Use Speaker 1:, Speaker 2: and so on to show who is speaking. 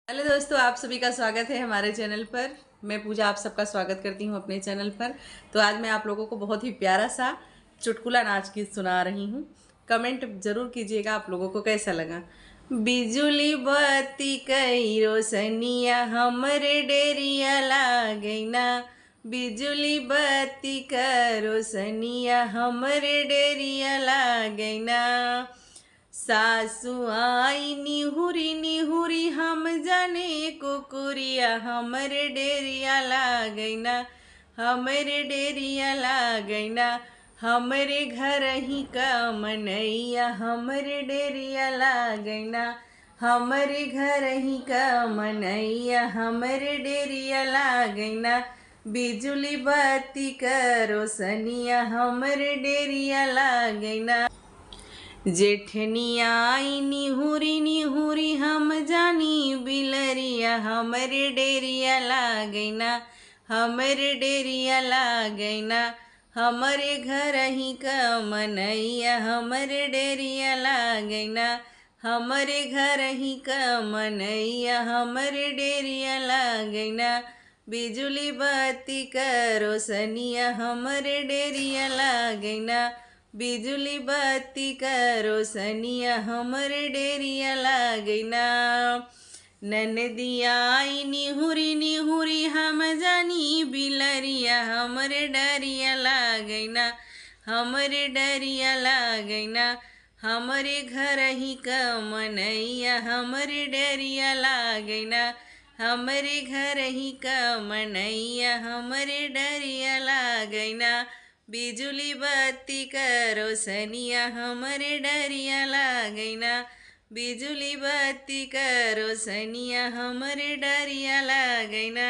Speaker 1: Hello दोस्तों, आप सभी का स्वागत है हमारे चैनल पर। मैं पूजा आप सबका स्वागत करती हूँ अपने चैनल पर। तो आज मैं आप लोगों को बहुत ही प्यारा सा चुटकुला नाच गीत सुना रही हूँ। कमेंट जरूर कीजिएगा आप लोगों को कैसा लगा। बिजुली बत्ती कई रोशनिया हमरे डेरिया लागैना। बिजुली बत्ती का रोशनिया हमरे डेरिया लागैना। सासु आई निहुरी निहुरी हम जाने कुकुरिया हमरे डेरिया लागैना। हमरे डेरिया लागैना। हमरे घर ही का मनैया हमरे डेरिया लागैना। हमरे घर ही का मनैया हमरे डेरिया लागैना। बिजुली बत्ती का रोशनिया हमरे डेरिया लागैना। जेठनिया आई निहुरी निहुरी हम जानी बिलरिया हमरे डेरिया लागैना। हमरे डेरिया लागैना। हमरे घर ही का मनैया हमरे डेरिया लागैना। हमरे घर ही का मनैया हमरे डेरिया लागैना। बिजुली बत्ती का रोशनिया हमरे डेरिया लागैना। बिजुली बत्ती का रोशनिया हमरे डेरिया लागैना। ननदिया आई निहुरी निहुरी हम जानी बिलरिया हमरे डरिया लागैना। हमरे डरिया लागैना। हमरे घर ही का मनैया हमरे डरिया लागैना। हमरे घर ही का मनैया हमरे डरिया लागैना। बिजुली बत्ती का रोशनिया हमरे डरिया लागैना। बिजुली बत्ती का रोशनिया हमरे डरिया लागैना।